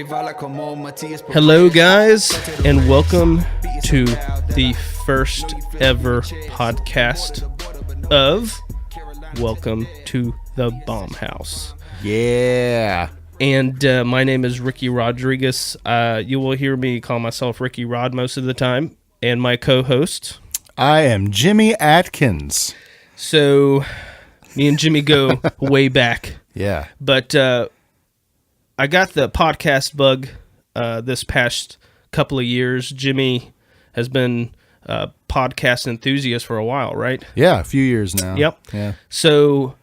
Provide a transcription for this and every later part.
Hello, guys, and welcome to the first ever podcast of Welcome to the Bombhouse. Yeah. And my name is Ricky Rodriguez. You will hear me call myself Ricky Rod most of the time. And my co-host, I am Jimmy Atkins. So me and Jimmy go way back. Yeah. But I got the podcast bug this past couple of years. Jimmy has been a podcast enthusiast for a while, right? Yeah, a few years now. Yep. Yeah. So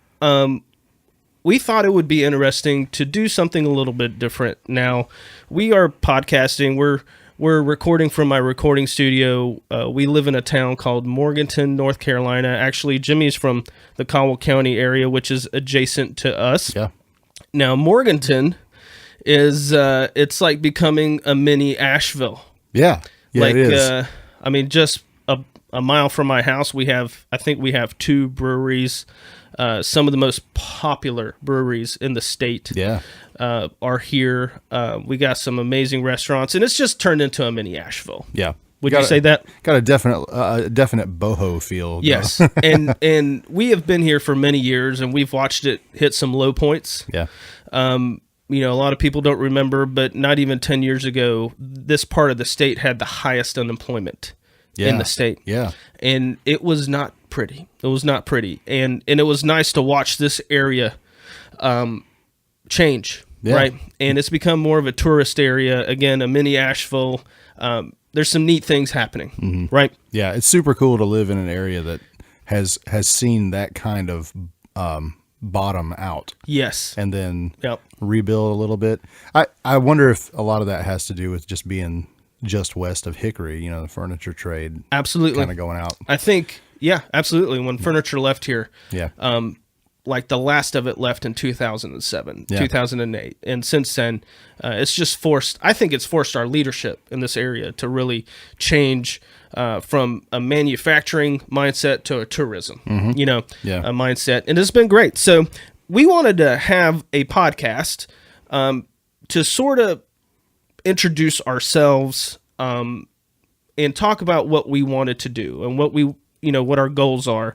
we thought it would be interesting to do something a little bit different. Now, we are podcasting. We're recording from my recording studio. We live in a town called Morganton, North Carolina. Actually, Jimmy's from the Caldwell County area, which is adjacent to us. Yeah. Now, Morganton is it's like becoming a mini Asheville. Yeah. Yeah, like, it is. I mean, just a mile from my house, I think we have two breweries. Some of the most popular breweries in the state are here. We got some amazing restaurants, and it's just turned into a mini Asheville. Yeah. Would you say that? Got a definite boho feel. Yes. and we have been here for many years, and we've watched it hit some low points. Yeah. A lot of people don't remember, but not even 10 years ago, this part of the state had the highest unemployment in the state. Yeah. And it was not pretty. It was not pretty. And it was nice to watch this area change, right? And it's become more of a tourist area. Again, a mini Asheville. There's some neat things happening, right? Yeah, it's super cool to live in an area that has seen that kind of bottom out. Yes. And then rebuild a little bit. I wonder if a lot of that has to do with just being just west of Hickory, the furniture trade. Absolutely. Kind of going out. I think, absolutely. When furniture left here, like the last of it left in 2007, 2008. And since then, it's just forced our leadership in this area to really change from a manufacturing mindset to a tourism, mindset. And it's been great. So we wanted to have a podcast to sort of introduce ourselves and talk about what we wanted to do and what our goals are.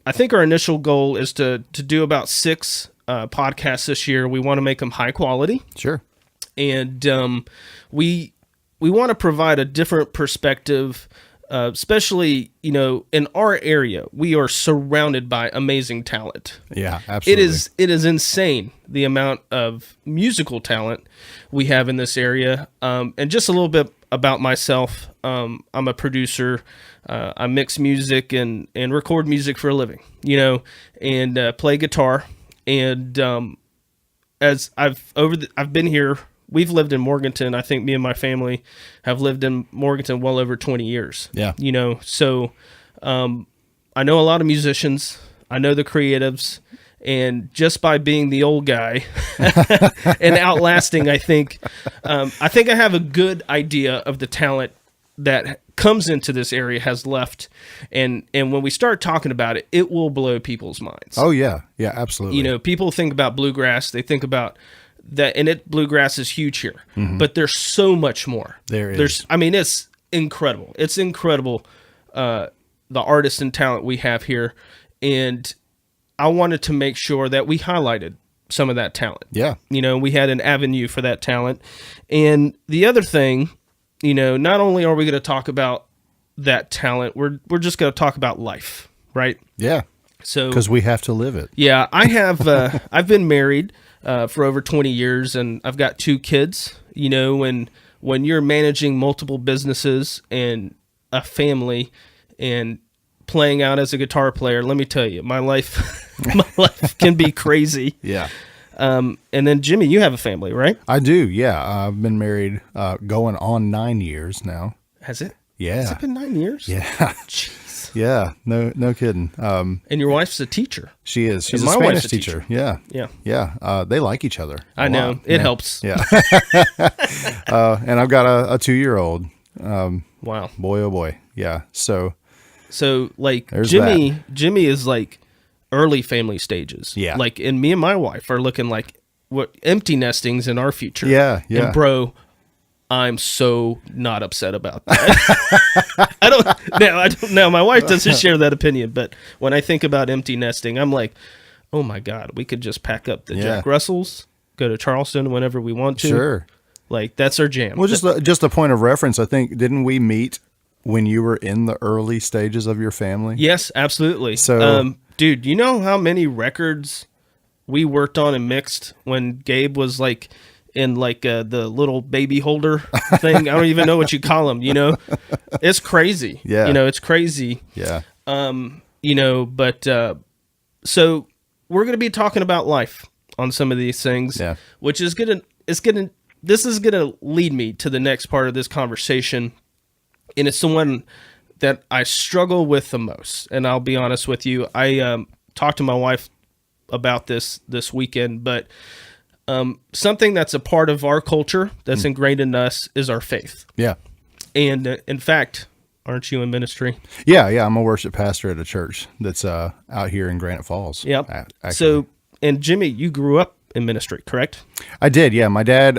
I think our initial goal is to do about 6 podcasts this year. We want to make them high quality. Sure. And we want to provide a different perspective, especially, in our area. We are surrounded by amazing talent. Yeah, absolutely. It is insane, the amount of musical talent we have in this area. And just a little bit about myself. I'm a producer. I mix music and record music for a living, and play guitar. And as I've been here, we've lived in Morganton. I think me and my family have lived in Morganton well over 20 years. Yeah. So I know a lot of musicians. I know the creatives. And just by being the old guy and outlasting, I think I have a good idea of the talent that comes into this area has left. And when we start talking about it, it will blow people's minds. Oh, yeah. Yeah, absolutely. People think about bluegrass. They think about that, and bluegrass is huge here. Mm-hmm. But there's so much more. It's incredible. It's incredible, the artists and talent we have here. And I wanted to make sure that we highlighted some of that talent. Yeah. We had an avenue for that talent. And the other thing, not only are we going to talk about that talent, we're just going to talk about life, right? Yeah. So because we have to live it. Yeah, I have. I've been married for over 20 years, and I've got 2 kids. And when you're managing multiple businesses and a family and playing out as a guitar player, let me tell you, my life can be crazy. Yeah. And then Jimmy, you have a family, right? I do. Yeah. I've been married, going on 9 years now. Has it? Yeah. Has it been 9 years? Yeah. Jeez. Yeah. No kidding. And your wife's a teacher. She is. She's a Spanish teacher. Yeah. Yeah. Yeah. They like each other. I know. Lot. It helps. Yeah. And I've got a 2-year-old. Wow. Boy, oh boy. Yeah. So like there's Jimmy is like early family stages. Yeah. Like, and me and my wife are looking like what empty nestings in our future. Yeah. And bro, I'm so not upset about that. I don't know. My wife doesn't share that opinion, but when I think about empty nesting, I'm like, oh my God, we could just pack up the Jack Russells, go to Charleston whenever we want to. Sure. Like, that's our jam. Well, just a point of reference, I think, didn't we meet when you were in the early stages of your family? Yes, absolutely. So, dude, you know how many records we worked on and mixed when Gabe was like in like the little baby holder thing? I don't even know what you call them, you know? It's crazy. Yeah. You know, it's crazy. Yeah. You know, but so we're going to be talking about life on some of these things, which is this is going to lead me to the next part of this conversation. And it's the one that I struggle with the most. And I'll be honest with you. I talked to my wife about this weekend, but something that's a part of our culture that's ingrained in us is our faith. Yeah. And in fact, aren't you in ministry? Yeah. I'm a worship pastor at a church that's out here in Granite Falls. Yep. So, and Jimmy, you grew up in ministry, correct? I did, yeah. My dad,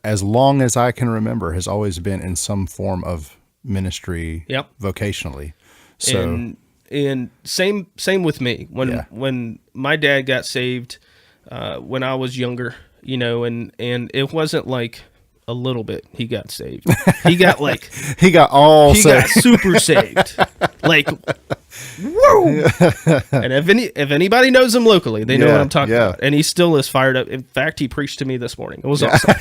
as long as I can remember, has always been in some form of ministry vocationally. So, and same with me. When my dad got saved when I was younger, you know, and it wasn't like a little bit he got saved. He got like he got super saved. Like, whoa! And if anybody knows him locally, they know what I'm talking about. And he still is fired up. In fact, he preached to me this morning. It was awesome.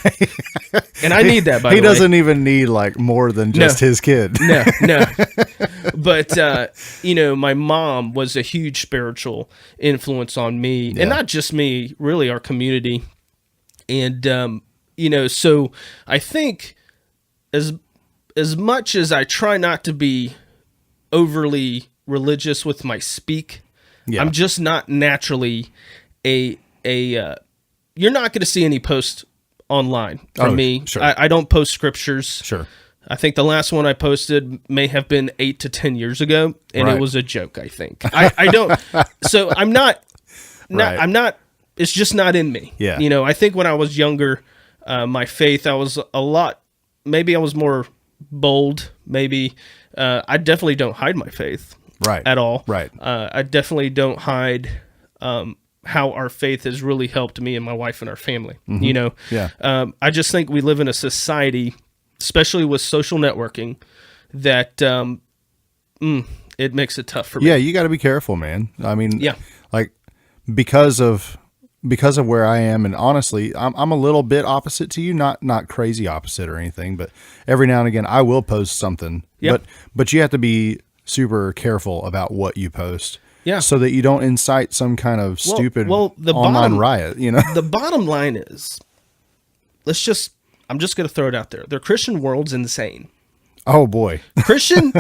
And I need that, by the way. He doesn't even need like more than just his kid. No. But, you know, my mom was a huge spiritual influence on me. And not just me, really our community. And, you know, so I think as much as I try not to be overly religious with my speak, I'm just not naturally you're not going to see any posts online from me. Sure. I don't post scriptures. Sure. I think the last one I posted may have been 8 to 10 years ago, and it was a joke, I think. I don't, so I'm not, it's just not in me. Yeah. You know, I think when I was younger, my faith, I was maybe I was more bold, maybe. I definitely don't hide my faith at all. Right. I definitely don't hide how our faith has really helped me and my wife and our family. Mm-hmm. You know, Yeah. I just think we live in a society, especially with social networking, that it makes it tough for me. Yeah, you got to be careful, man. I mean, Yeah. like because of where I am, and honestly, I'm a little bit opposite to you, not crazy opposite or anything, but every now and again I will post something. Yep. But you have to be super careful about what you post. Yeah. So that you don't incite some kind of stupid online riot, you know. The bottom line is, I'm just going to throw it out there. The Christian world's insane. Oh boy. Christian,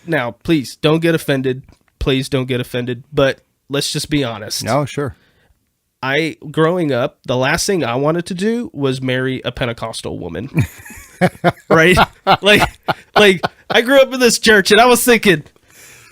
now please don't get offended. Please don't get offended, but let's just be honest. Oh, sure. Growing up, the last thing I wanted to do was marry a Pentecostal woman. Right? Like I grew up in this church and I was thinking,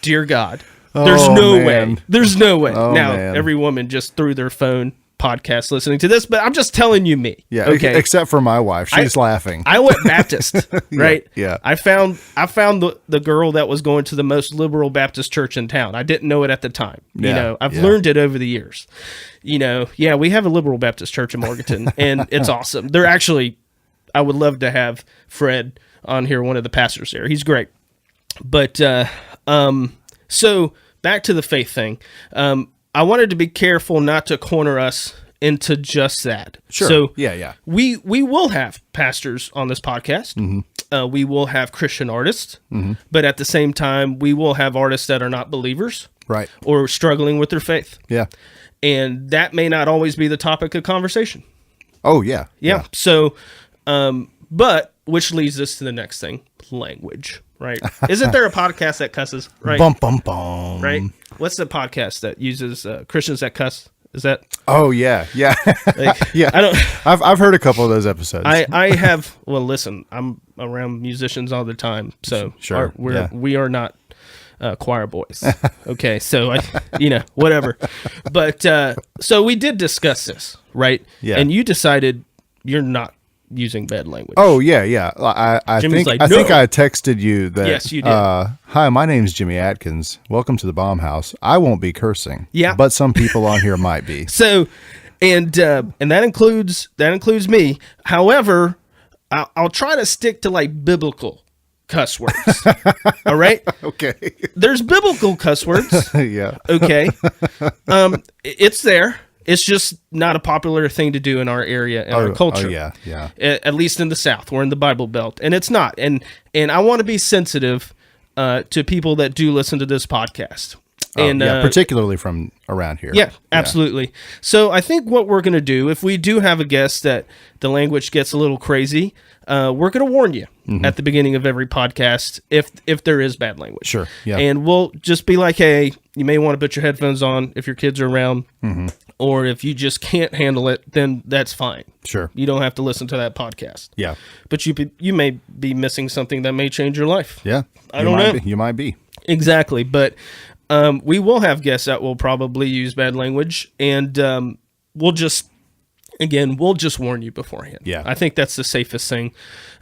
dear God, there's no way. There's no way. Now, every woman just threw their phone podcast listening to this, but I'm just telling you me. Yeah. Okay. Except for my wife. She's laughing. I went Baptist, right? Yeah. I found the girl that was going to the most liberal Baptist church in town. I didn't know it at the time. Yeah. You know, I've learned it over the years. You know, we have a liberal Baptist church in Morganton, and it's awesome. They're actually, I would love to have Fred on here, one of the pastors there. He's great. But so back to the faith thing. I wanted to be careful not to corner us into just that. Sure. So yeah. We will have pastors on this podcast. Mm-hmm. We will have Christian artists, but at the same time, we will have artists that are not believers, right, or struggling with their faith. Yeah. And that may not always be the topic of conversation. Oh yeah. Yeah. So, but which leads us to the next thing: language. Right? Isn't there a podcast that cusses? Right. Bum bum bum. Right. What's the podcast that uses Christians that cuss? Is that? Oh yeah. Like, yeah. I don't. I've heard a couple of those episodes. I have. Well, listen, I'm around musicians all the time, so sure. we are not choir boys. Okay, so whatever. But so we did discuss this, right? Yeah. And you decided you're not using bad language. Oh yeah. I Jimmy's think like, I think "No." I texted you that. Yes, you did. Hi, my name's Jimmy Atkins. Welcome to the Bombhouse. I won't be cursing. Yeah. But some people on here might be. So, and that includes me. However, I'll try to stick to like biblical cuss words. All right. Okay. There's biblical cuss words. Yeah. Okay. It's there. It's just not a popular thing to do in our area and our culture. Oh, yeah. At least in the South, we're in the Bible Belt, and it's not. And I want to be sensitive to people that do listen to this podcast. And particularly from around here. Yeah, absolutely. Yeah. So I think what we're going to do, if we do have a guest that the language gets a little crazy, we're going to warn you at the beginning of every podcast if there is bad language. Sure. Yeah. And we'll just be like, hey, you may want to put your headphones on if your kids are around. Or if you just can't handle it, then that's fine. Sure. You don't have to listen to that podcast. Yeah. But you may be missing something that may change your life. Yeah. I don't know. You might be. Exactly. But we will have guests that will probably use bad language, and we'll just warn you beforehand. Yeah. I think that's the safest thing.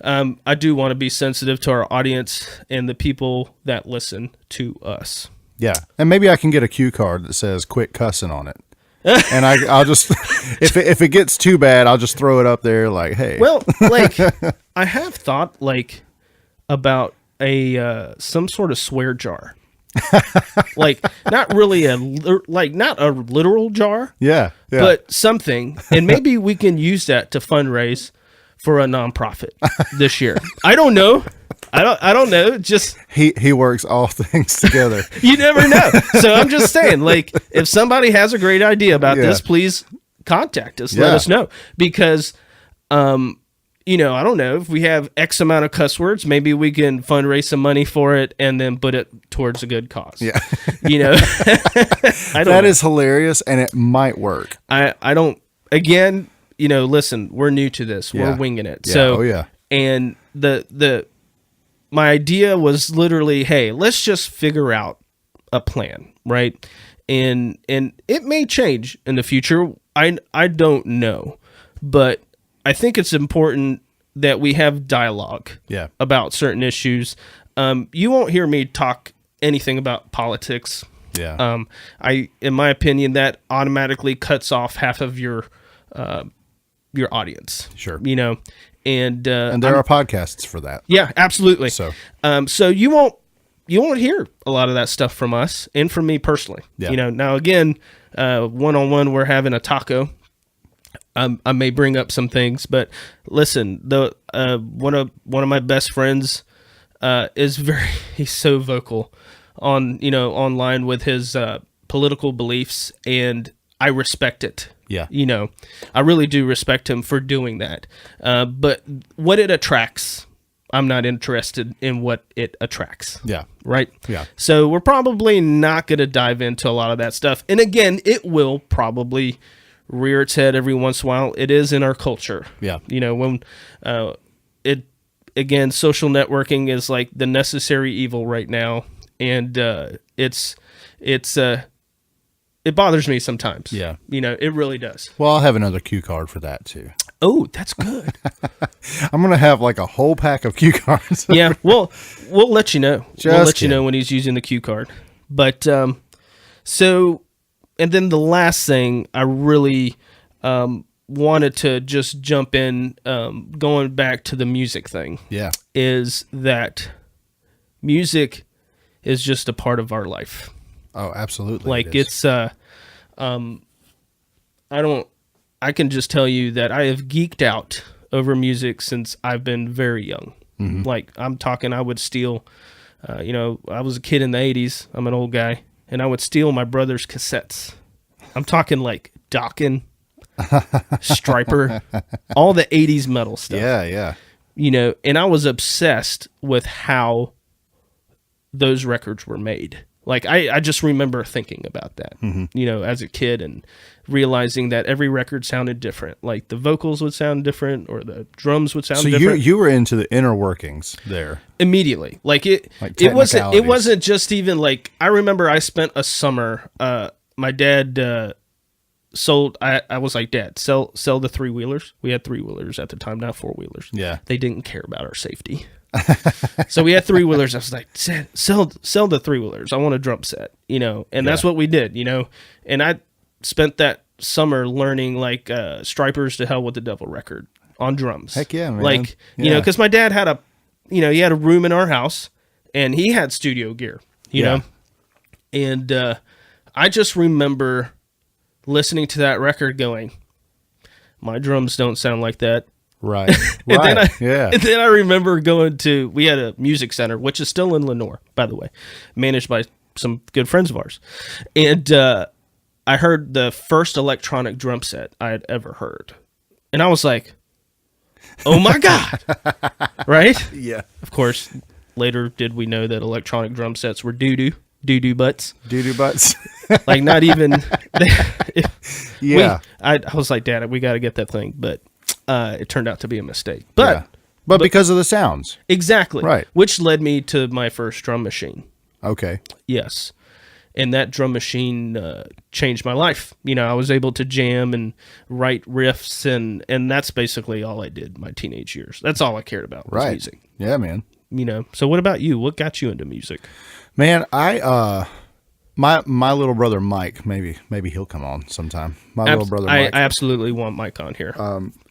I do want to be sensitive to our audience and the people that listen to us. Yeah. And maybe I can get a cue card that says "Quit cussing" on it. And I'll just if it gets too bad, I'll just throw it up there like, hey. Well, like I have thought like about some sort of swear jar. Like not really not a literal jar. Yeah. But something, and maybe we can use that to fundraise for a nonprofit this year. I don't know. I don't know. Just he works all things together. You never know. So I'm just saying, like, if somebody has a great idea about this, please contact us. Let us know, because I don't know, if we have X amount of cuss words, maybe we can fundraise some money for it and then put it towards a good cause. Yeah. That is hilarious, and it might work. I don't. Again, listen, we're new to this. We're winging it. Yeah. So and my idea was literally, hey, let's just figure out a plan, right? And it may change in the future. I don't know, but I think it's important that we have dialogue about certain issues. You won't hear me talk anything about politics. Yeah. In my opinion, that automatically cuts off half of your audience. Sure. And there are podcasts for that. Yeah, absolutely. So you won't hear a lot of that stuff from us and from me personally. Yeah. Now again, one-on-one, we're having a taco. I may bring up some things, but listen, one of my best friends he's so vocal online with his political beliefs, and I respect it. Yeah. I really do respect him for doing that. But what it attracts, I'm not interested in what it attracts. Yeah. Right? Yeah. So we're probably not going to dive into a lot of that stuff. And again, it will probably rear its head every once in a while. It is in our culture. Yeah. When social networking is like the necessary evil right now. And it bothers me sometimes. Yeah. It really does. Well, I'll have another cue card for that too. Oh, that's good. I'm going to have like a whole pack of cue cards. Yeah. Well, we'll let you know. We'll let you kidding. know when he's using the cue card. But, and then the last thing I really wanted to just jump in, going back to the music thing. Yeah. Is that music is just a part of our life. Oh, absolutely. Like I can just tell you that I have geeked out over music since I've been very young. Mm-hmm. Like I'm talking, I would steal, I was a kid in the 80s. I'm an old guy, and I would steal my brother's cassettes. I'm talking like Dokken, Striper, all the 80s metal stuff. Yeah. And I was obsessed with how those records were made. Like I just remember thinking about that, as a kid, and realizing that every record sounded different. Like the vocals would sound different, or the drums would sound so different. So you were into the inner workings there immediately. Like it wasn't just even like, I remember I spent a summer. My dad sold. I was like, Dad, sell the 3-wheelers. We had 3-wheelers at the time, not 4-wheelers. Yeah, they didn't care about our safety. So we had 3-wheelers. I was like, sell the 3-wheelers. I want a drum set, and that's what we did, and I spent that summer learning like Stripers to Hell with the Devil record on drums. Heck yeah, man. Like, because my dad had he had a room in our house and he had studio gear, you know, and I just remember listening to that record going, my drums don't sound like that. Right. And then I remember we had a music center, which is still in Lenore, by the way, managed by some good friends of ours. And I heard the first electronic drum set I had ever heard. And I was like, oh my God. Right? Yeah. Of course, later did we know that electronic drum sets were doo-doo butts. Doo-doo butts. Like not even. Yeah. I was like, Dad, we got to get that thing. But it turned out to be a mistake. But because of the sounds. Exactly. Right. Which led me to my first drum machine. Okay. Yes. And that drum machine changed my life. I was able to jam and write riffs, and that's basically all I did my teenage years. That's all I cared about was music. Yeah, man. So what about you? What got you into music? Man, my little brother Mike, maybe he'll come on sometime. Little brother Mike. I absolutely want Mike on here.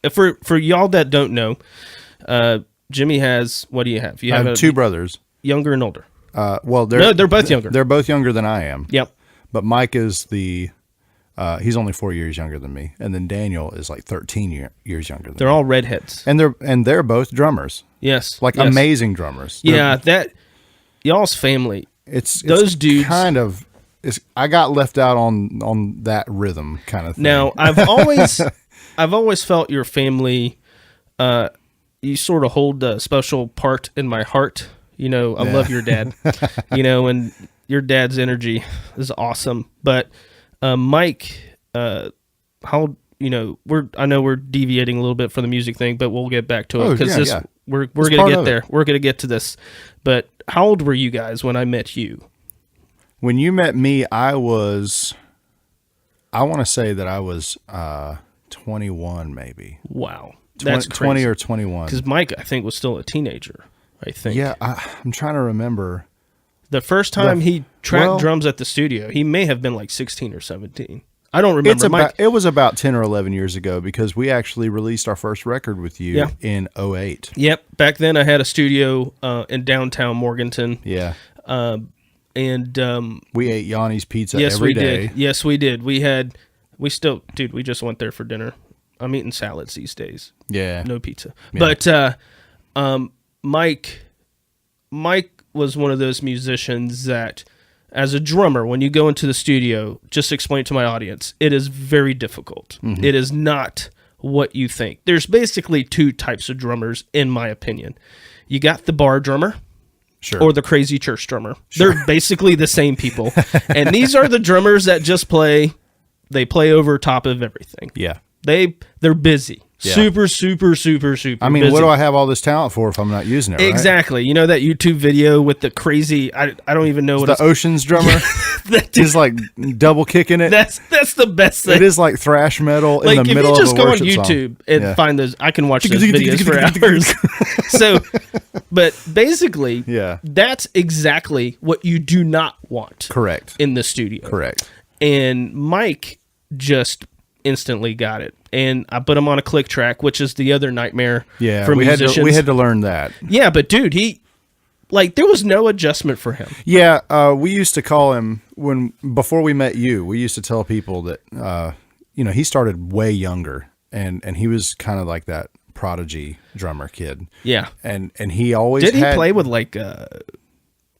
For y'all that don't know, Jimmy has, what do you have? I have 2 brothers. Younger and older. They're both younger. They're both younger than I am. Yep. But Mike is he's only 4 years younger than me, and then Daniel is like 13 years younger than me. They're all redheads. And they're both drummers. Yes. Like amazing drummers. That y'all's family. It's those dudes kind of I got left out on that rhythm kind of thing. Now, I've always felt your family you sort of hold a special part in my heart. I love your dad, and your dad's energy is awesome. But Mike, I know we're deviating a little bit from the music thing, but we'll get back to it because we're going to get there. We're going to get to this. But how old were you guys when I met you? When you met me, I want to say that I was 21 maybe. Wow. That's 20 or 21. Because Mike, I think, was still a teenager. I think. Yeah, I'm trying to remember. The first time he tracked drums at the studio, he may have been like 16 or 17. I don't remember. It was about 10 or 11 years ago because we actually released our first record with you in 2008. Yep. Back then I had a studio in downtown Morganton. Yeah. And we ate Yanni's Pizza every day. Did. Yes, we did. We just went there for dinner. I'm eating salads these days. Yeah. No pizza. Yeah. But Mike was one of those musicians that, as a drummer, when you go into the studio, just explain to my audience, it is very difficult. Mm-hmm. It is not what you think. There's basically 2 types of drummers, in my opinion. You got the bar drummer. Sure. Or the crazy church drummer. Sure. They're basically the same people. And these are the drummers that just play over top of everything. Yeah. They're busy. Yeah. Super busy. I mean, what do I have all this talent for if I'm not using it, right? Exactly. You know that YouTube video with the crazy, I don't even know what it's... The Oceans drummer? He's like double kicking it. That's the best thing. It is like thrash metal in the middle of a worship song. If you just go on YouTube and find those, I can watch those videos for hours. So, but basically, that's exactly what you do not want. Correct. In the studio. Correct. And Mike just instantly got it. And I put him on a click track, which is the other nightmare for musicians. We had to learn that. Yeah, but dude, there was no adjustment for him. Yeah, we used to call him, before we met you, we used to tell people that, he started way younger, and he was kind of like that prodigy drummer kid. Yeah. And he always Did he play with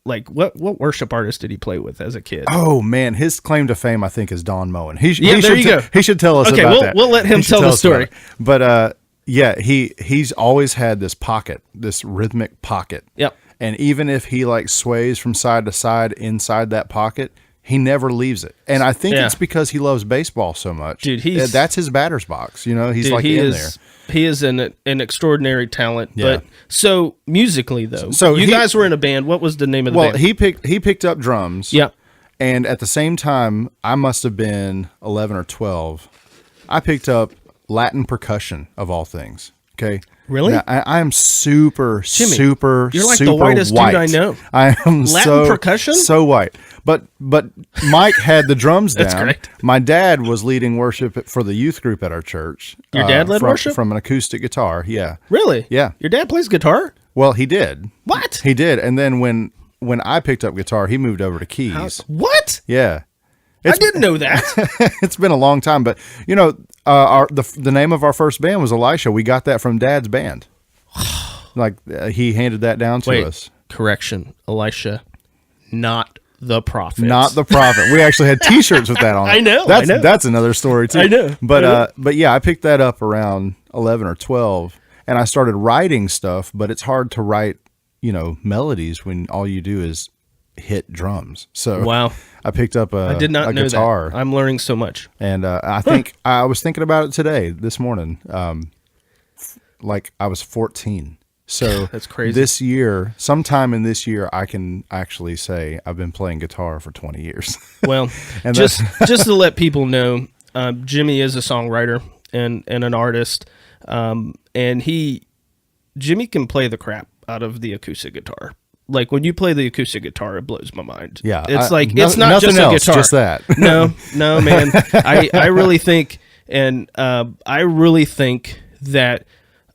what worship artist did he play with as a kid? Oh man, his claim to fame I think is Don Moen. He go. He should tell us about that. We'll let him tell the story. But he's always had this pocket, this rhythmic pocket. Yep. And even if he like sways from side to side inside that pocket, he never leaves it. And I think it's because he loves baseball so much. Dude, that's his batter's box. You know, he's dude, like in there. He is an extraordinary talent. Yeah. But so musically though, so you guys were in a band. What was the name of the band? Well, he picked up drums. Yeah. And at the same time, I must have been 11 or 12. I picked up Latin percussion of all things. Okay. Really? Now, I am super, Jimmy, super, you're like super the whitest white. dude I know. I am Latin percussion? So white. But Mike had the drums down. That's great. My dad was leading worship for the youth group at our church. Your dad led worship? From an acoustic guitar, yeah. Really? Yeah. Your dad plays guitar? Well, he did. What? He did. And then when I picked up guitar, he moved over to keys. What? Yeah. I didn't know that. It's been a long time, but you know, the name of our first band was Elisha. We got that from Dad's band. Like he handed that down to us. Correction, Elisha, not the prophet. Not the prophet. We actually had T-shirts with that on it. I know. That's another story too. I know. But yeah, I picked that up around 11 or 12, and I started writing stuff. But it's hard to write, you know, melodies when all you do is hit drums. So wow. I picked up I did not know guitar. That. I'm learning so much. And I think I was thinking about it today, this morning. Like I was 14. So that's crazy. This year, sometime in this year, I can actually say I've been playing guitar for 20 years. Well, and just to let people know, Jimmy is a songwriter and an artist. And Jimmy can play the crap out of the acoustic guitar. Like when you play the acoustic guitar, it blows my mind. Yeah, it's it's not just else, a guitar. Just that. no, man. I really think, that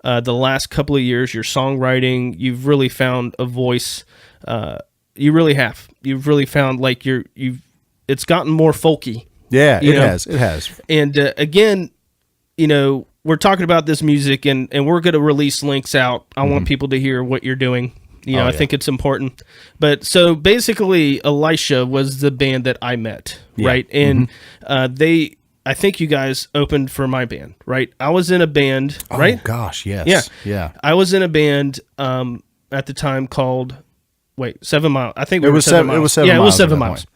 the last couple of years, your songwriting, you've really found a voice. You really have. You've really found like it's gotten more folky. Yeah, it has. It has. And again, you know, we're talking about this music, and we're going to release links out. I want people to hear what you're doing. You know, I think it's important. But so basically, Elisha was the band that I met, right? And I think you guys opened for my band, right? I was in a band, right? Oh, gosh, yes. Yeah. I was in a band at the time called, 7 Mile. I think it was 7 Miles. It was 7 Miles. Yeah, it was 7 Miles.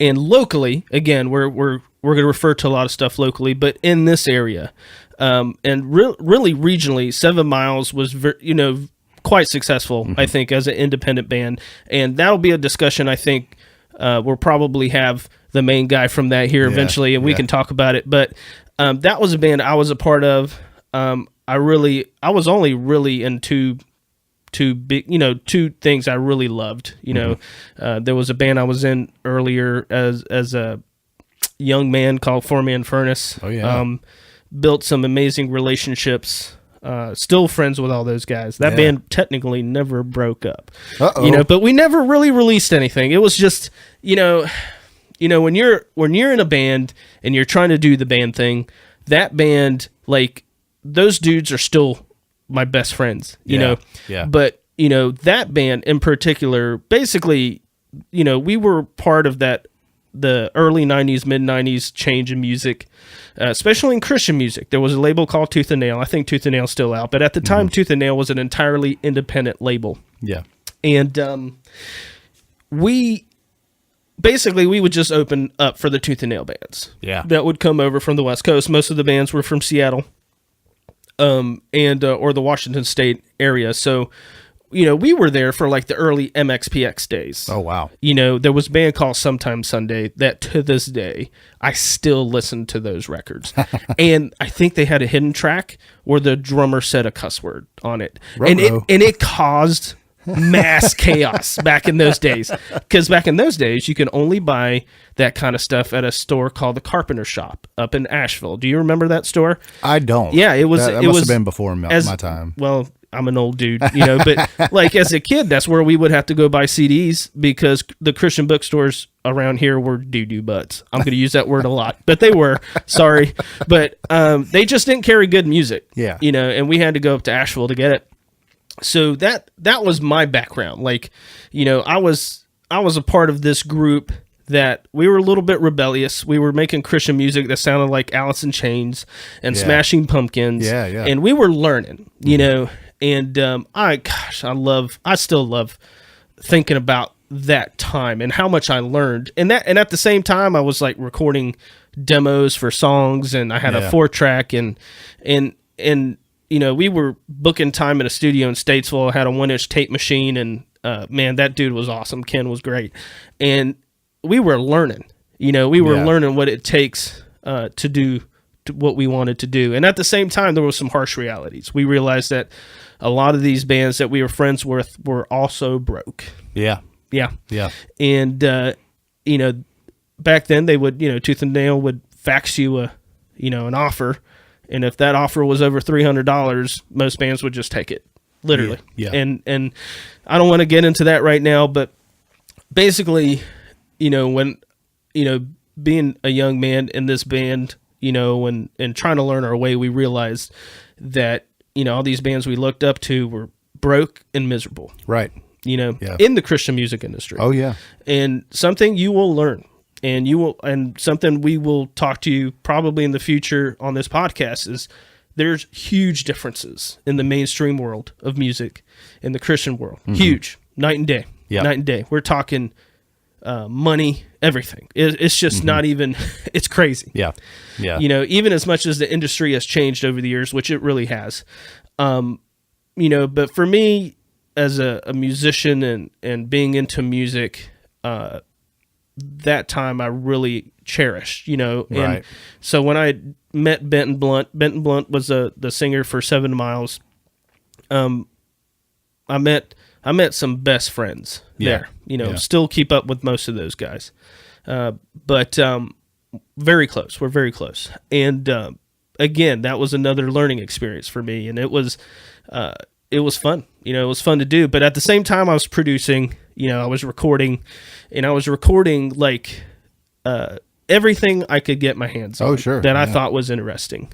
And locally, again, we're going to refer to a lot of stuff locally, but in this area, and really regionally, 7 Miles was quite successful, I think, as an independent band. And that'll be a discussion, I think, we'll probably have the main guy from that here eventually, and we can talk about it. But that was a band I was a part of. I was only really into two things I really loved. You know, there was a band I was in earlier as a young man called Four Man Furnace. Oh, yeah. Built some amazing relationships. Still friends with all those guys. That band technically never broke up. Uh-oh. You know, but we never really released anything. It was just, when you're in a band and you're trying to do the band thing, that band, like, those dudes are still my best friends, you know. Yeah. But, that band in particular, basically, we were part of the early 90s, mid-90s change in music, especially in Christian music. There was a label called Tooth and Nail. I think Tooth and Nail's still out, but at the time, Tooth and Nail was an entirely independent label. Yeah. And we would just open up for the Tooth and Nail bands. Yeah. That would come over from the West Coast. Most of the bands were from Seattle, or the Washington State area. So, we were there for like the early MXPX days. Oh, wow. There was a band called Sometime Sunday that to this day, I still listen to those records. And I think they had a hidden track where the drummer said a cuss word on it. And it caused mass chaos back in those days. Because back in those days, you could only buy that kind of stuff at a store called the Carpenter Shop up in Asheville. Do you remember that store? I don't. Yeah, it was. That must have been before my time. Well, I'm an old dude, but like as a kid, that's where we would have to go buy CDs because the Christian bookstores around here were doo-doo butts. I'm going to use that word a lot, but they were, sorry. But they just didn't carry good music, and we had to go up to Asheville to get it. So that was my background. Like, I was a part of this group that we were a little bit rebellious. We were making Christian music that sounded like Alice in Chains and Smashing Pumpkins. Yeah. And we were learning, and I still love thinking about that time and how much I learned. And at the same time, I was like recording demos for songs, and I had a 4-track, and we were booking time in a studio in Statesville. I had a 1-inch tape machine, and man, that dude was awesome. Ken was great. And we were learning, learning what it takes to do what we wanted to do. And at the same time, there were some harsh realities. We realized that a lot of these bands that we were friends with were also broke. Yeah. And, back then they would, Tooth and Nail would fax you an offer. And if that offer was over $300, most bands would just take it, literally. Yeah. And I don't want to get into that right now, but basically, when, being a young man in this band, and trying to learn our way, we realized that, all these bands we looked up to were broke and miserable. Right. In the Christian music industry. Oh, yeah. And something you will learn. And something we will talk to you probably in the future on this podcast is there's huge differences in the mainstream world of music and the Christian world. Mm-hmm. Huge. Night and day. Yeah. Night and day. We're talking money, everything. It's just not even, it's crazy. Yeah. Even as much as the industry has changed over the years, which it really has. But for me, as a musician and being into music, that time I really cherished, And right. So when I met Benton Blunt was the singer for 7 Miles. I met some best friends there, still keep up with most of those guys. But very close. We're very close. And again, that was another learning experience for me, and it was fun. It was fun to do. But at the same time, I was producing. I was recording, and I was recording like everything I could get my hands on. Oh, sure. That I thought was interesting.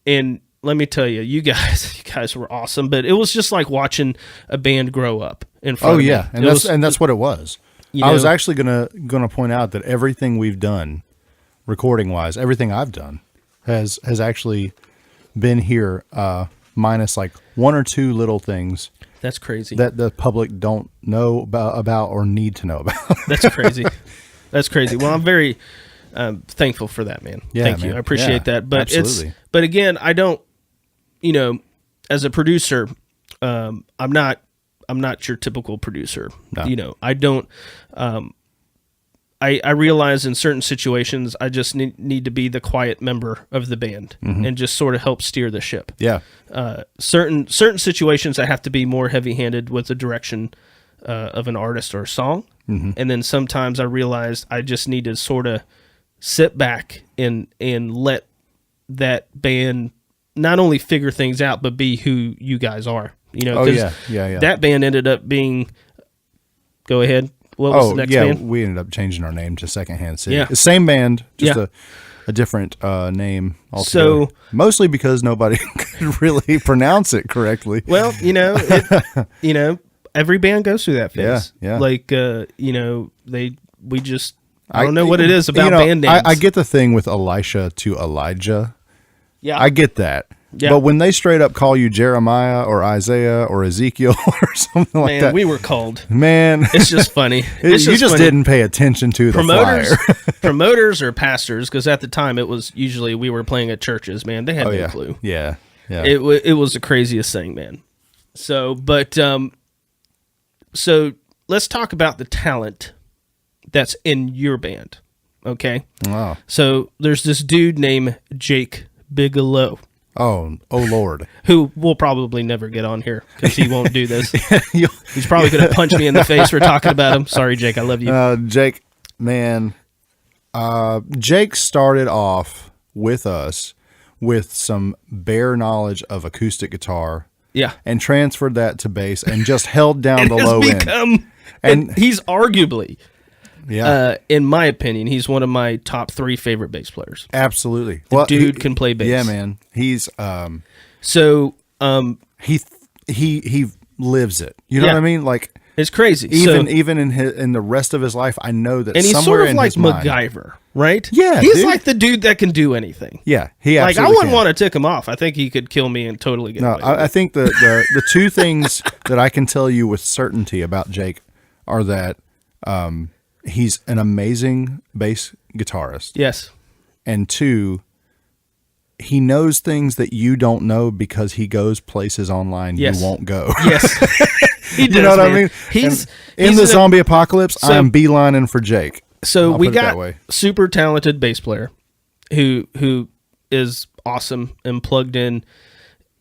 And let me tell you, you guys were awesome. But it was just like watching a band grow up in front of me. And that's what it was. I was actually gonna point out that everything we've done, recording wise, everything I've done has actually been here, minus like 1 or 2 little things. That's crazy. That the public don't know about or need to know about. That's crazy. That's crazy. Well, I'm very thankful for that, man. Yeah, Thank you. I appreciate that. But absolutely. But again, I don't, as a producer, I'm not your typical producer. No. I don't. I realize in certain situations I just need to be the quiet member of the band and just sort of help steer the ship. Yeah. Certain situations I have to be more heavy-handed with the direction of an artist or a song. Mm-hmm. And then sometimes I realized I just need to sort of sit back and let that band not only figure things out, but be who you guys are. Yeah. That band ended up being, go ahead. What was the next band? We ended up changing our name to Secondhand City. Yeah. The same band, just a different name altogether. So, mostly because nobody could really pronounce it correctly. Well, every band goes through that phase. Yeah. Like, I don't know what it is about band names. I get the thing with Elisha to Elijah. Yeah. I get that. Yeah. But when they straight up call you Jeremiah or Isaiah or Ezekiel or something like that. Man, we were called. Man. It's just funny. You just didn't pay attention to the flyer. Promoters or pastors, because at the time it was usually we were playing at churches, man. They had no clue. Yeah. It was the craziest thing, man. So let's talk about the talent that's in your band, okay? Wow. So there's this dude named Jake Bigelow. Oh Lord. Who will probably never get on here because he won't do this. He's probably going to punch me in the face for talking about him. Sorry, Jake. I love you. Jake, man. Jake started off with us with some bare knowledge of acoustic guitar. Yeah. And transferred that to bass and just held down the low end. And he's arguably... in my opinion, he's one of my top 3 favorite bass players. Absolutely. The dude can play bass. Yeah, man. He's he he lives it. You know what I mean? Like It's crazy. Even in the rest of his life, I know that. And he's somewhere sort of in like his mind, MacGyver, right? Yeah, he's dude. like the dude that can do anything. Yeah, he absolutely I wouldn't can. want to tick him off. I think he could kill me and totally get away with it. I think the two things that I can tell you with certainty about Jake are that he's an amazing bass guitarist. Yes. And two, he knows things that you don't know because he goes places online you won't go. Yes. He does, you know what man. I mean? He's in the zombie apocalypse, I'm beelining for Jake. So we got super talented bass player who is awesome and plugged in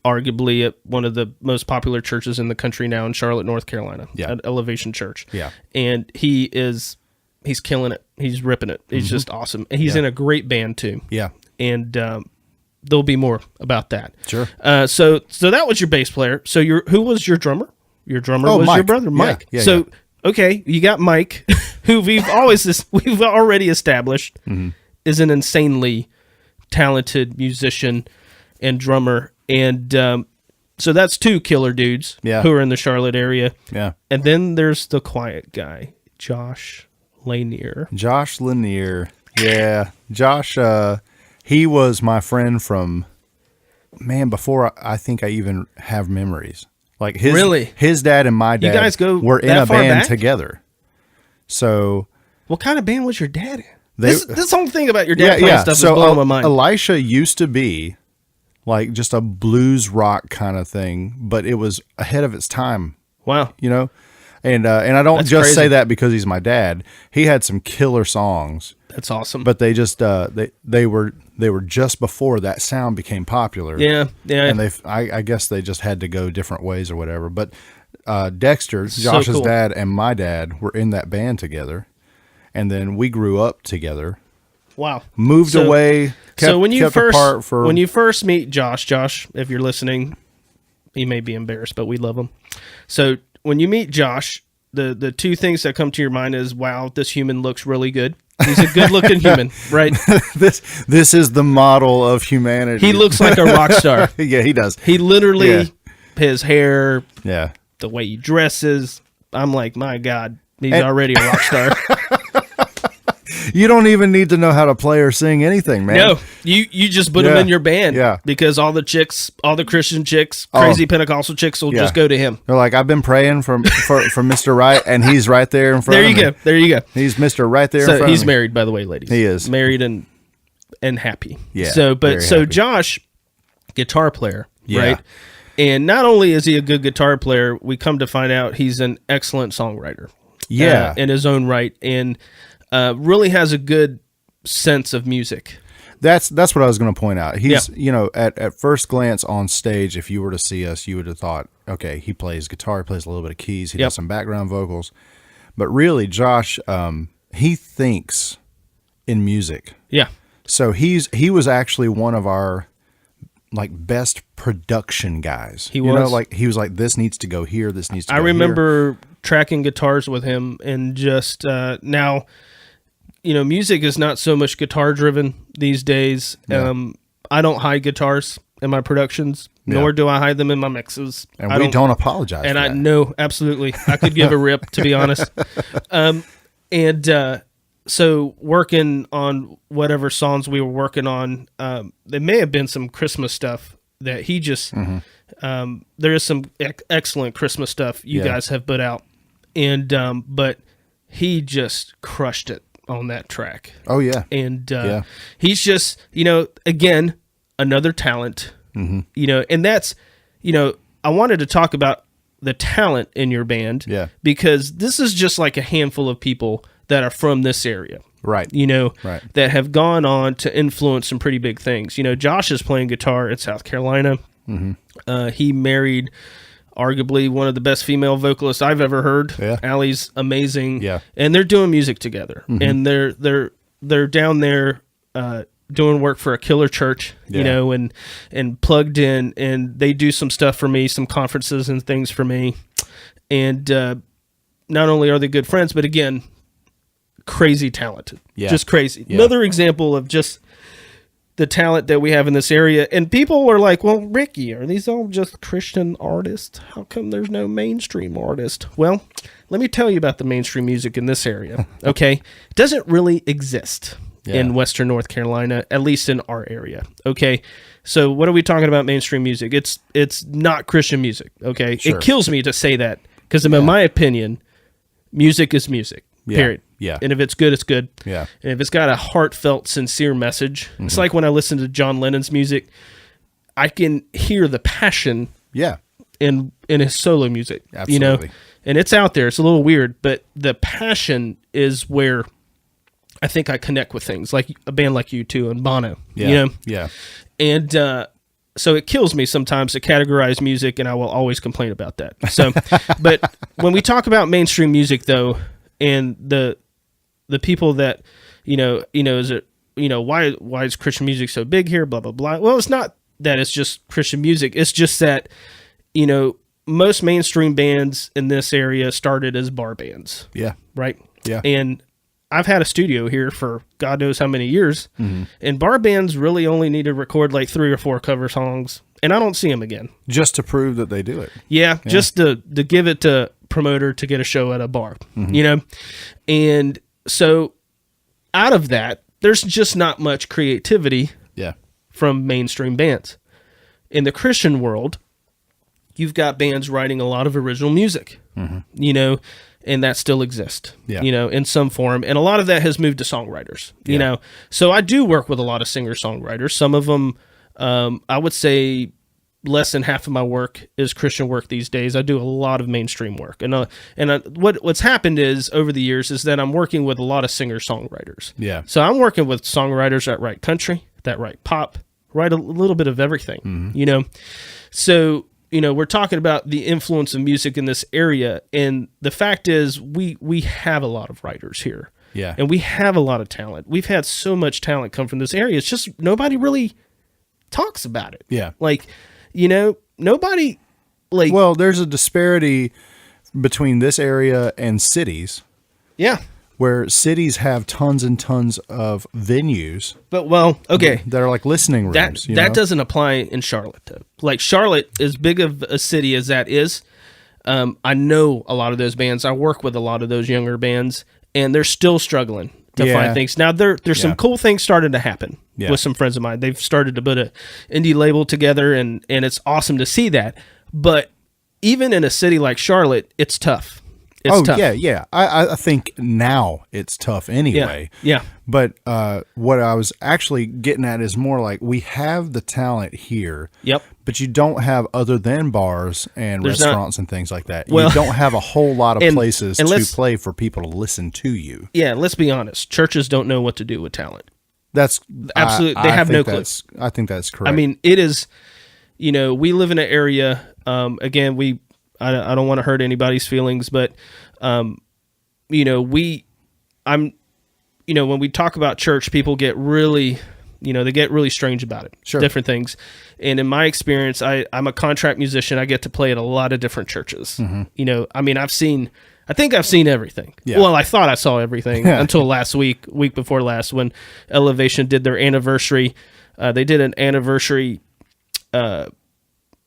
arguably at one of the most popular churches in the country now in Charlotte, North Carolina, at Elevation Church. Yeah. And he's killing it. He's ripping it. He's just awesome. And he's in a great band too. Yeah. And there'll be more about that. Sure. So that was your bass player. So who was your drummer? Your drummer was Mike. your brother, Mike. Yeah, so okay, you got Mike, who we've already established is an insanely talented musician and drummer, and so that's two killer dudes who are in the Charlotte area. Yeah. And then there's the quiet guy, Josh Lanier. Josh Lanier. Yeah. Josh, he was my friend from, before I think I even have memories. Like his dad and my dad you guys were in a band together. So what kind of band was your dad in? This whole thing about your dad playing stuff is so blowing my mind. Elisha used to be like just a blues rock kind of thing, but it was ahead of its time. Wow. You know? And I don't That's just crazy. say that because he's my dad. He had some killer songs. That's awesome. But they just they were just before that sound became popular. Yeah. And I guess they just had to go different ways or whatever. But Dexter, Josh's dad, and my dad were in that band together, and then we grew up together. Wow. Moved away. When you when first meet Josh, if you're listening, he may be embarrassed, but we love him. So when you meet Josh, the two things that come to your mind is, wow, this human looks really good. He's a good-looking human, right? This is the model of humanity. He looks like a rock star. Yeah, he does. He literally, his hair, the way he dresses. I'm like, my God, he's already a rock star. You don't even need to know how to play or sing anything, man. No, you just put him in your band. Yeah. Because all the Christian chicks, crazy Pentecostal chicks will just go to him. They're like, I've been praying for Mr. Right, and he's right there in front of me. There you go. He's Mr. Right there in front of me. He's married, by the way, ladies. He is. Married and happy. Yeah. So happy. Josh, guitar player, Yeah. right? And not only is he a good guitar player, we come to find out he's an excellent songwriter. Yeah. In his own right. And really has a good sense of music. That's what I was going to point out. He's, at first glance on stage, if you were to see us, you would have thought, okay, he plays guitar, he plays a little bit of keys, he does some background vocals. But really, Josh, he thinks in music. Yeah. So he was actually one of our best production guys. He was. He was like, this needs to go here, this needs to go here. I remember tracking guitars with him, and just now, music is not so much guitar driven these days. Yeah. I don't hide guitars in my productions, nor do I hide them in my mixes. And we don't apologize. And for I that. know, absolutely. I could give a rip, to be honest. So working on whatever songs we were working on, there may have been some Christmas stuff that he just, there is some excellent Christmas stuff you guys have put out. And, but he just crushed it on that track. Oh yeah. And, he's just, again, another talent, and that's, I wanted to talk about the talent in your band, because this is just like a handful of people that are from this area, right? That have gone on to influence some pretty big things. Josh is playing guitar in South Carolina. He married arguably one of the best female vocalists I've ever heard. Yeah. Allie's amazing. Yeah. And they're doing music together, and they're down there doing work for a killer church, and plugged in, and they do some stuff for me, some conferences and things for me. And not only are they good friends, but again, crazy talented. Just crazy. Another example of just the talent that we have in this area. And people are like, well, Ricky, are these all just Christian artists? How come there's no mainstream artist? Well, let me tell you about the mainstream music in this area. Okay. It doesn't really exist in Western North Carolina, at least in our area. Okay. So what are we talking about mainstream music? It's not Christian music. Okay. Sure. It kills me to say that because in my opinion, music is music. Period. Yeah. And if it's good, it's good. Yeah. And if it's got a heartfelt, sincere message, it's like when I listen to John Lennon's music, I can hear the passion in his solo music. Absolutely. And it's out there. It's a little weird, but the passion is where I think I connect with things like a band like U2 and Bono. Yeah. And so it kills me sometimes to categorize music, and I will always complain about that. So, but when we talk about mainstream music, though, and the people that is it why is Christian music so big here? Blah blah blah. Well, it's not that it's just Christian music. It's just that most mainstream bands in this area started as bar bands. Yeah. Right. Yeah. And I've had a studio here for God knows how many years, and bar bands really only need to record like 3 or 4 cover songs, and I don't see them again. Just to prove that they do it. Yeah. Just to give it to promoter to get a show at a bar, and so out of that, there's just not much creativity from mainstream bands. In the Christian world, you've got bands writing a lot of original music, and that still exists, in some form. And a lot of that has moved to songwriters, So I do work with a lot of singer-songwriters. Some of them, I would say less than half of my work is Christian work these days. I do a lot of mainstream work. And what's happened is over the years is that I'm working with a lot of singer-songwriters. Yeah. So I'm working with songwriters that write country, that write pop, write a little bit of everything, So, we're talking about the influence of music in this area. And the fact is we have a lot of writers here. Yeah. And we have a lot of talent. We've had so much talent come from this area. It's just nobody really talks about it. Yeah. Like, nobody like. Well, there's a disparity between this area and cities. Yeah. Where cities have tons and tons of venues. But, okay. That are like listening rooms. That doesn't apply in Charlotte, though. Like, Charlotte, as big of a city as that is, I know a lot of those bands. I work with a lot of those younger bands, and they're still struggling to find things. Now, there's some cool things starting to happen with some friends of mine. They've started to put an indie label together, and it's awesome to see that. But even in a city like Charlotte, it's tough. It's tough. Yeah. I think now it's tough anyway. Yeah. But what I was actually getting at is more like we have the talent here. Yep. But you don't have, other than bars and restaurants and things like that, well, you don't have a whole lot of places to play for people to listen to you. Yeah, let's be honest. Churches don't know what to do with talent. That's absolutely. They have no clue. I think that's correct. I mean, it is. We live in an area. Again, I don't want to hurt anybody's feelings, but when we talk about church, people get really, they get really strange about it. Sure. Different things. And in my experience, I'm a contract musician. I get to play at a lot of different churches. Mm-hmm. I think I've seen everything. Yeah. Well, I thought I saw everything until last week before last, when Elevation did their anniversary. They did an anniversary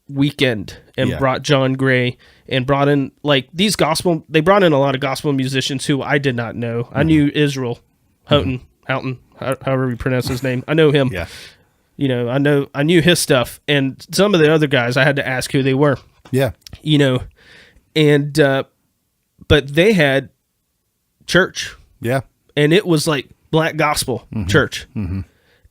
weekend and brought John Gray and brought in they brought in a lot of gospel musicians who I did not know. Mm-hmm. I knew Israel Houghton, however you pronounce his name. I know him. Yeah. I knew his stuff, and some of the other guys I had to ask who they were. Yeah. And but they had church. Yeah. And it was like black gospel church. Mm-hmm.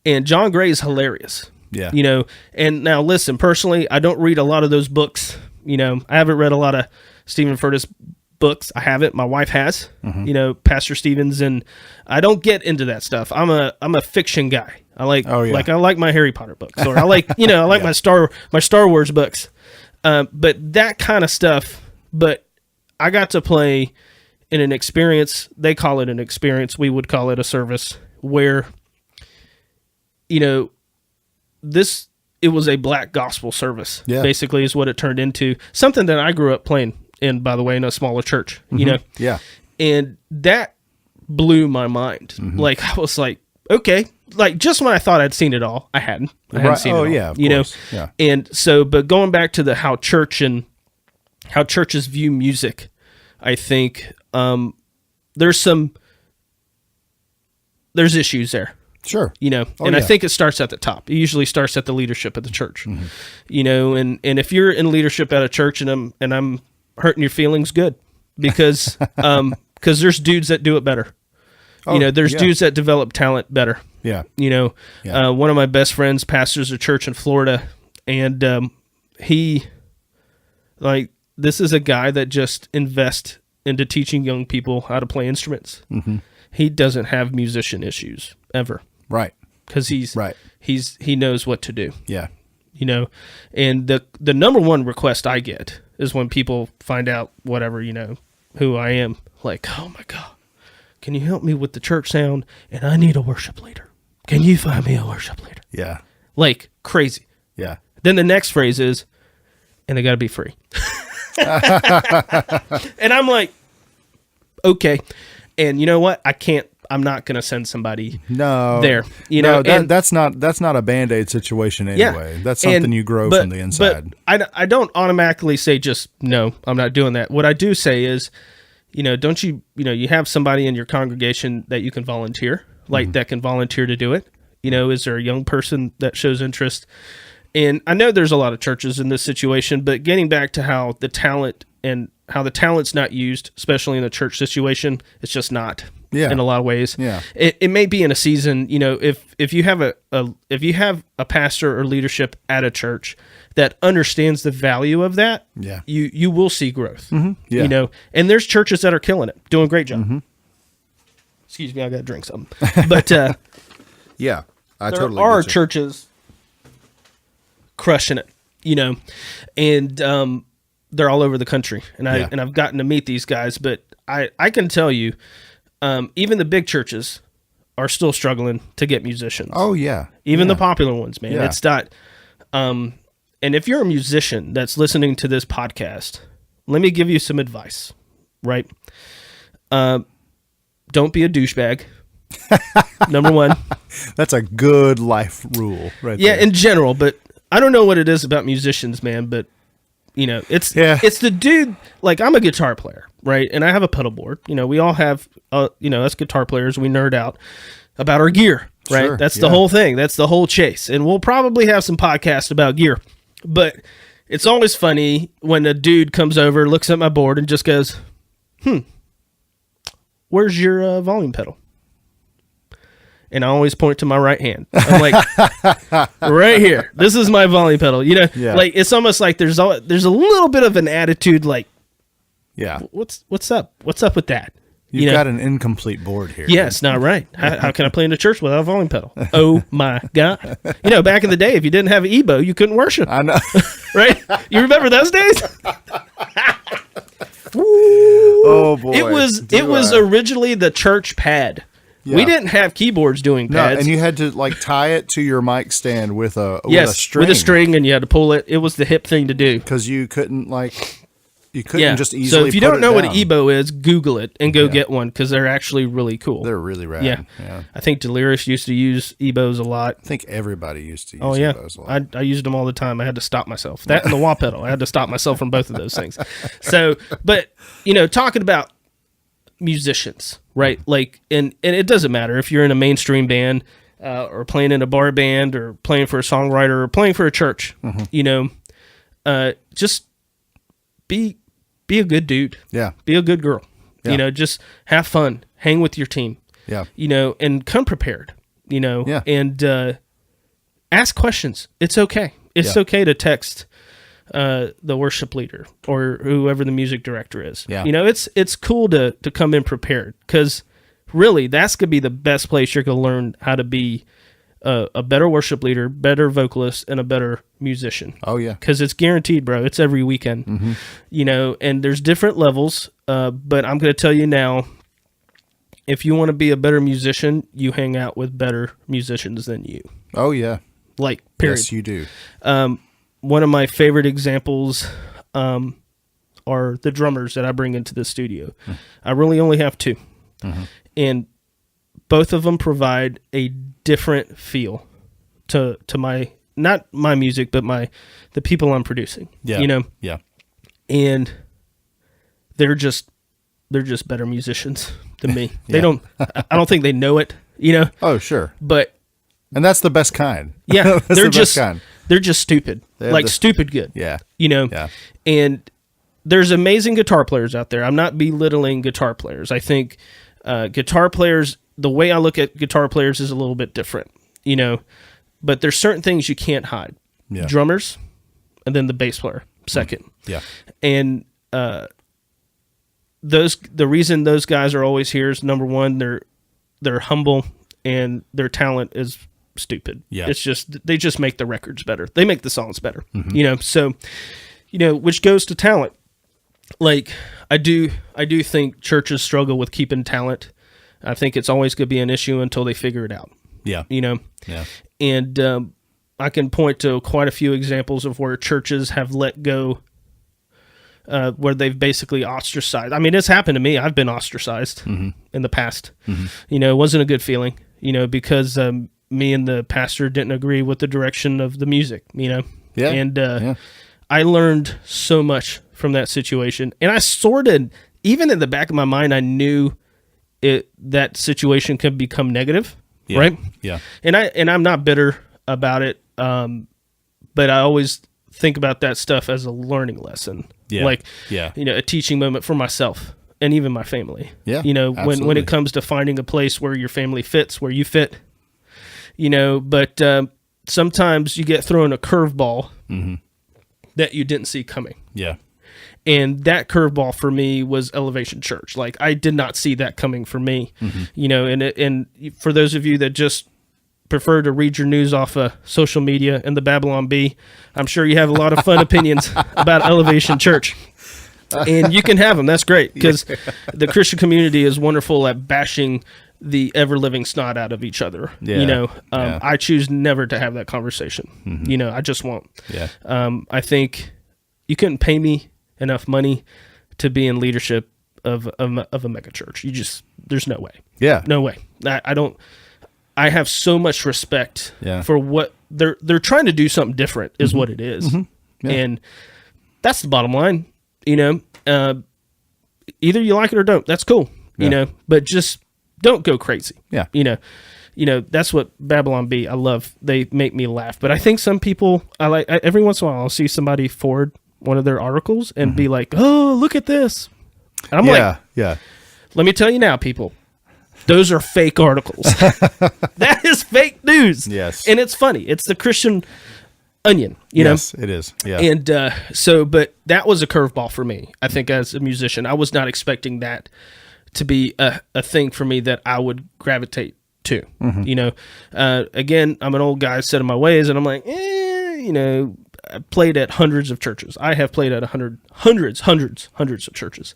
And John Gray is hilarious. Yeah. And now listen, personally, I don't read a lot of those books. I haven't read a lot of Stephen Furtiss books. I haven't. My wife has, Pastor Stevens, and I don't get into that stuff. I'm a fiction guy. I like, I like my Harry Potter books, or I like, I like my Star Wars books. But that kind of stuff, but I got to play in an experience. They call it an experience. We would call it a service where, it was a black gospel service, basically, is what it turned into. Something that I grew up playing in, by the way, in a smaller church, Yeah. And that blew my mind. Mm-hmm. Like, I was like, okay, like just when I thought I'd seen it all, I hadn't. I hadn't seen it all. Yeah, of course. Yeah. And so, but going back to how churches view music, I think there's issues there. Sure. I think it starts at the top. It usually starts at the leadership of the church. And if you're in leadership at a church and I'm hurting your feelings, good, because there's dudes that do it better. There's dudes that develop talent better. Yeah. One of my best friends pastors a church in Florida, and this is a guy that just invests into teaching young people how to play instruments. He doesn't have musician issues ever. Right. Because he knows what to do. Yeah. And the number one request I get is when people find out whatever, who I am, like, oh my God, can you help me with the church sound? And I need a worship leader. Can you find me a worship leader? Yeah. Like crazy. Yeah. Then the next phrase is, and they got to be free. And I'm like, okay. And you know what? I'm not going to send somebody there. That's not a Band-Aid situation anyway. Yeah. That's something you grow from the inside. But I don't automatically say just, no, I'm not doing that. What I do say is, don't you have somebody in your congregation that you can volunteer, that can volunteer to do it? Is there a young person that shows interest? And I know there's a lot of churches in this situation, but getting back to how the talent's not used, especially in a church situation, it's just not. Yeah. In a lot of ways. Yeah. It may be in a season, if you have a pastor or leadership at a church that understands the value of that, yeah, you will see growth. Yeah. And there's churches that are killing it, doing a great job. Excuse me, I got to drink something. But yeah, there are churches crushing it, and they're all over the country, and I've gotten to meet these guys, but I can tell you, even the big churches are still struggling to get musicians. Oh yeah, even the popular ones, man. Yeah. It's not. And if you're a musician that's listening to this podcast, let me give you some advice. Right? Don't be a douchebag. Number one. That's a good life rule, right? Yeah, there. in general, but I don't know what it is about musicians, man, but it's the dude, like I'm a guitar player, right? And I have a pedal board. We all have us guitar players, we nerd out about our gear, right? Sure, that's the whole thing. That's the whole chase. And we'll probably have some podcasts about gear. But it's always funny when a dude comes over, looks at my board and just goes, where's your volume pedal? And I always point to my right hand. I'm like, right here. This is my volume pedal. Like it's almost like there's a little bit of an attitude, like, yeah, what's up? What's up with that? You've got an incomplete board here. Yeah, it's not right. How can I play in the church without a volume pedal? Oh my God! Back in the day, if you didn't have an EBO, you couldn't worship. I know, right? You remember those days? Oh boy! It was originally the church pad. Yeah. We didn't have keyboards doing pads. No, and you had to tie it to your mic stand with a string. With a string, and you had to pull it. It was the hip thing to do because you couldn't just easily. So if you don't know what an EBO is, Google it and go get one because they're actually really cool. They're really rad. Yeah. I think Delirious used to use EBOs a lot. I think everybody used to use EBOs a lot. I used them all the time. I had to stop myself. That and the wah pedal. I had to stop myself from both of those things. So, but talking about musicians, right? Like, and it doesn't matter if you're in a mainstream band or playing in a bar band or playing for a songwriter or playing for a church. Just be a good dude. Yeah. Be a good girl. Yeah. Just have fun. Hang with your team. Yeah. And come prepared. Yeah. And ask questions. It's okay. It's okay to text the worship leader or whoever the music director is. Yeah. It's cool to come in prepared because really that's going to be the best place you're going to learn how to be a better worship leader, better vocalist, and a better musician. Oh yeah. Because it's guaranteed, bro. It's every weekend, and there's different levels. But I'm going to tell you now, if you want to be a better musician, you hang out with better musicians than you. Oh yeah. Like, period. Yes, you do. One of my favorite examples are the drummers that I bring into the studio. I really only have two. And both of them provide a different feel to my, not my music, but the people I'm producing. Yeah. You know? Yeah. And they're just better musicians than me. They don't, I don't think they know it, you know? Oh, sure. And that's the best kind. Yeah. They're just stupid. Like stupid good. Yeah. You know? Yeah. And there's amazing guitar players out there. I'm not belittling guitar players. I think guitar players, the way I look at guitar players is a little bit different, you know? But there's certain things you can't hide. Yeah. Drummers, and then the bass player second. Yeah. And the reason those guys are always here is, number one, they're humble and their talent is stupid. Yeah. It's just, they just make the records better. They make the songs better. You know, so, you know, which goes to talent. Like, I do think churches struggle with keeping talent. I think it's always going to be an issue until they figure it out. Yeah. You know? Yeah. And I can point to quite a few examples of where churches have let go, where they've basically ostracized. I mean, it's happened to me. I've been ostracized in the past. You know, it wasn't a good feeling, you know, because me and the pastor didn't agree with the direction of the music, you know? Yeah. And I learned so much from that situation. And I sort of, even in the back of my mind, I knew that situation could become negative, right? Yeah. And I'm not bitter about it, but I always think about that stuff as a learning lesson. Yeah. Like, yeah. you know, a teaching moment for myself and even my family. Yeah. You know, absolutely. when it comes to finding a place where your family fits, where you fit, you know, but sometimes you get thrown a curveball that you didn't see coming. Yeah. And that curveball for me was Elevation Church. Like, I did not see that coming for me, you know, and for those of you that just prefer to read your news off of social media and the Babylon Bee, I'm sure you have a lot of fun opinions about Elevation Church. And you can have them. That's great, because the Christian community is wonderful at bashing the ever-living snot out of each other. Yeah. You know, I choose never to have that conversation. You know, I just won't. Yeah. I think you couldn't pay me enough money to be in leadership of a mega church. There's no way. Yeah. No way. I have so much respect for what they're trying to do. Something different is what it is. Yeah. And that's the bottom line. You know, either you like it or don't. That's cool. You know, but just don't go crazy. Yeah. You know, that's what Babylon Bee, I love. They make me laugh. But I think some people, every once in a while, I'll see somebody forward one of their articles and be like, oh, look at this. And I'm like, let me tell you now, people, those are fake articles. That is fake news. Yes. And it's funny. It's the Christian Onion, you know? Yes, it is. Yeah. And but that was a curveball for me, I think, as a musician. I was not expecting that to be a thing for me that I would gravitate to. You know, again, I'm an old guy set in my ways, and I'm like, you know, I played at hundreds of churches. I have played at hundreds of churches.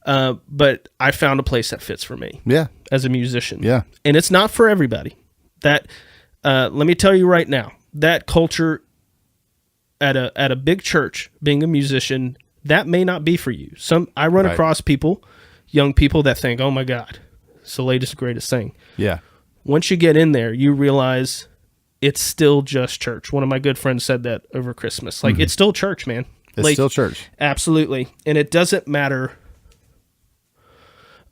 But I found a place that fits for me. Yeah. As a musician. Yeah. And it's not for everybody. That let me tell you right now, that culture at a big church, being a musician, that may not be for you. I run across people, young people, that think, oh my God, it's the latest, greatest thing. Yeah. Once you get in there, you realize it's still just church. One of my good friends said that over Christmas. Like, it's still church, man. It's still church. Absolutely. And it doesn't matter.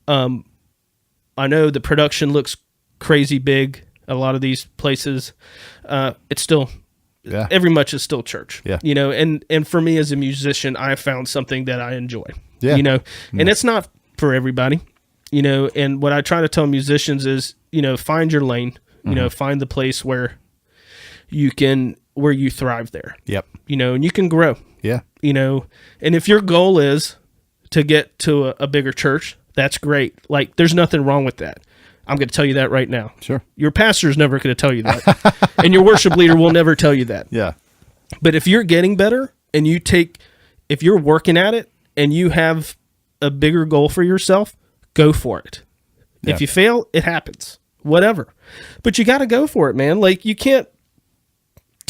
I know the production looks crazy big. A lot of these places, it's still, every much is still church. Yeah. You know, and for me as a musician, I found something that I enjoy. Yeah. You know, and it's not for everybody, you know, and what I try to tell musicians is, you know, find your lane, you know, find the place where you thrive there. Yep. You know, and you can grow. Yeah. You know, and if your goal is to get to a bigger church, that's great. Like, there's nothing wrong with that. I'm going to tell you that right now. Sure. Your pastor's never going to tell you that. And your worship leader will never tell you that. Yeah. But if you're getting better and if you're working at it and you have a bigger goal for yourself, go for it. Yeah. If you fail, it happens. Whatever. But you got to go for it, man. Like, you can't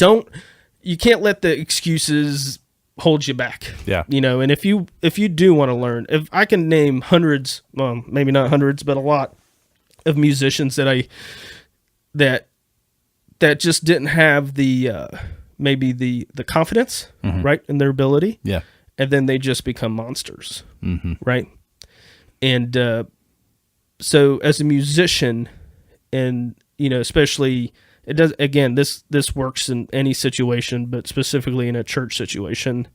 let the excuses hold you back. Yeah. You know, and if you do want to learn, if I can name hundreds, well, maybe not hundreds, but a lot of musicians that just didn't have the maybe the confidence, right, in their ability. Yeah. And then they just become monsters, right? And so as a musician, and especially it does, again, this works in any situation, but specifically in a church situation,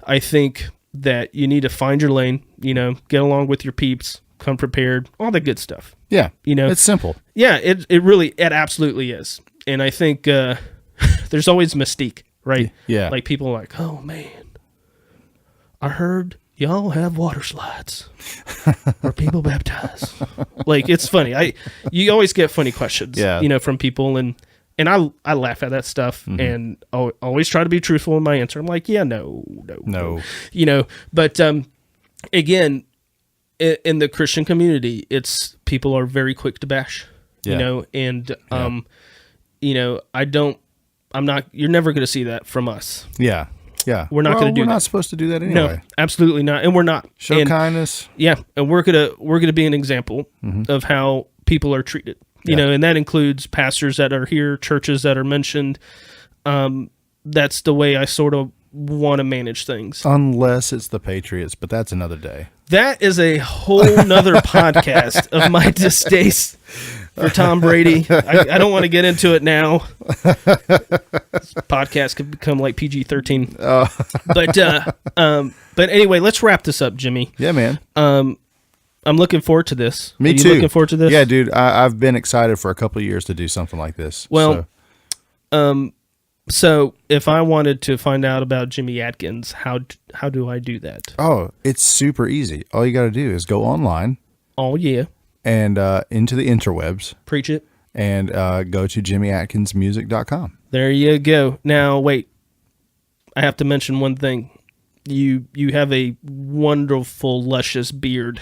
I think that you need to find your lane, get along with your peeps, come prepared, all the good stuff. Yeah. It's simple. Yeah, it absolutely is. And I think there's always mystique, right? Yeah. Like people are like, oh man, I heard y'all have water slides where people baptize. Like, it's funny. You always get funny questions, from people, and I laugh at that stuff, and I always try to be truthful in my answer. I'm like, yeah, no. But again, in the Christian community, it's people are very quick to bash, and you're never going to see that from us. Yeah. Yeah. We're not going to do that. We're not supposed to do that anyway. No, absolutely not. And we're not. Show kindness. Yeah. And we're going to be an example of how people are treated, and that includes pastors that are here, churches that are mentioned. That's the way I sort of want to manage things. Unless it's the Patriots, but that's another day. That is a whole nother podcast of my distaste for Tom Brady. I don't want to get into it now. This podcast could become like PG-13. But anyway, let's wrap this up, Jimmy. Yeah, man. I'm looking forward to this. Me too. You looking forward to this? Yeah, dude. I've been excited for a couple of years to do something like this. Well, so if I wanted to find out about Jimmy Atkins, how do I do that? Oh, it's super easy. All you got to do is go online. Oh, yeah. And into the interwebs. Preach it. And go to jimmyatkinsmusic.com. There you go. Now, wait. I have to mention one thing. You have a wonderful, luscious beard.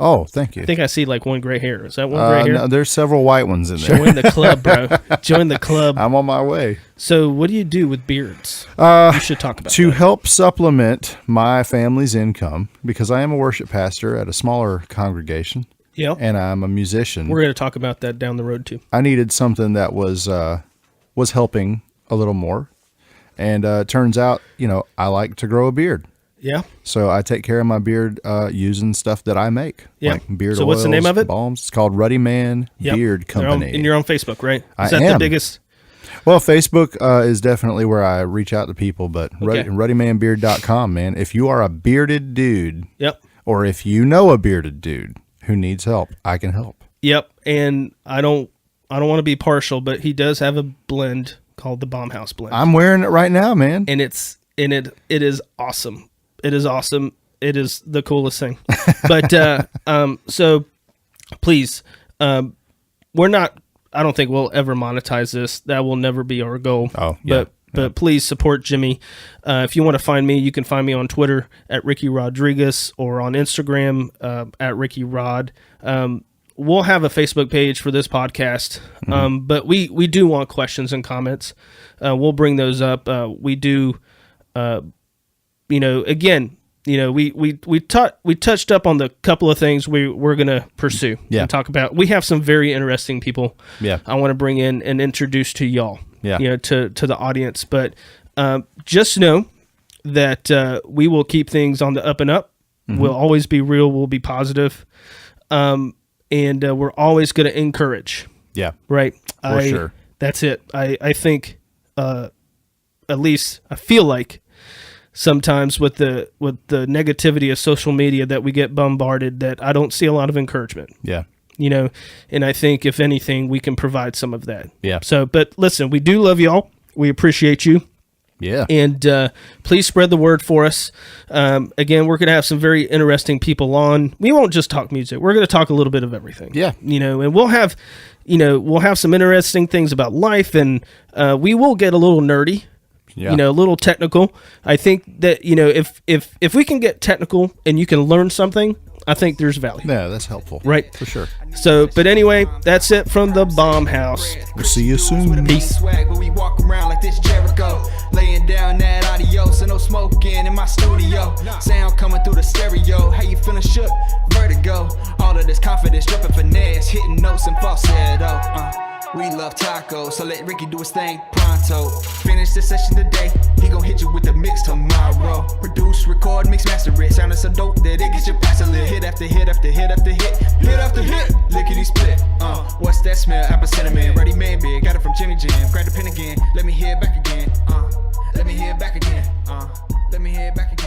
Oh, thank you. I think I see like one gray hair. Is that one gray hair? No, there's several white ones in there. Join the club, bro. Join the club. I'm on my way. So what do you do with beards? You should talk about to that. help supplement my family's income, because I am a worship pastor at a smaller congregation. Yeah. And I'm a musician. We're going to talk about that down the road too. I needed something that was helping a little more. And it turns out, I like to grow a beard. Yeah. So I take care of my beard using stuff that I make. Yeah. Like beard so oils, what's the name of it? Balms. It's called Ruddy Man Beard Company. And you're on Facebook, right? Is that am. the biggest? Well, Facebook is definitely where I reach out to people, but okay. RuddyManBeard.com, man. If you are a bearded dude, or if you know a bearded dude who needs help, I can help. Yep. And I don't want to be partial, but he does have a blend called the Bombhouse blend. I'm wearing it right now, man. And it is awesome. It is awesome. It is the coolest thing. But so please, we're not. I don't think we'll ever monetize this. That will never be our goal. Oh, yeah. But please support Jimmy. If you want to find me, you can find me on Twitter at Ricky Rodriguez or on Instagram at Ricky Rod. We'll have a Facebook page for this podcast, but we do want questions and comments. We'll bring those up. We do. Again, we touched up on the couple of things we're going to pursue and talk about. We have some very interesting people I want to bring in and introduce to y'all, to the audience. But just know that we will keep things on the up and up. We'll always be real. We'll be positive. And we're always going to encourage. Yeah. Right? For sure. That's it. I think, at least I feel like, sometimes with the negativity of social media that we get bombarded, that I don't see a lot of encouragement. Yeah. And I think if anything, we can provide some of that. Yeah. So, but listen, we do love y'all. We appreciate you. Yeah. And please spread the word for us. Again, we're going to have some very interesting people on. We won't just talk music. We're going to talk a little bit of everything. Yeah. And we'll have some interesting things about life, and we will get a little nerdy. Yeah. A little technical. I think that, if we can get technical and you can learn something, I think there's value. Yeah, that's helpful. Right? For sure. So, but anyway, that's it from the Bombhouse. We'll see you soon. Peace. Laying down that adios, and no smoking in my studio. Sound coming through the stereo. How you feeling shook? Vertigo. All of this confidence, dripping finesse, hitting notes and falsetto. We love tacos, so let Ricky do his thing pronto. Finish the session today, he gon' hit you with the mix tomorrow. Produce, record, mix, master it. Sounding so dope that it gets your past a lit. Hit after hit after hit after hit, hit after hit. Lickety split. What's that smell? Apple cinnamon. Ready man big, got it from Jimmy Jam. Grab the pen again, let me hear it back again. Let me hear it back again. Let me hear it back again.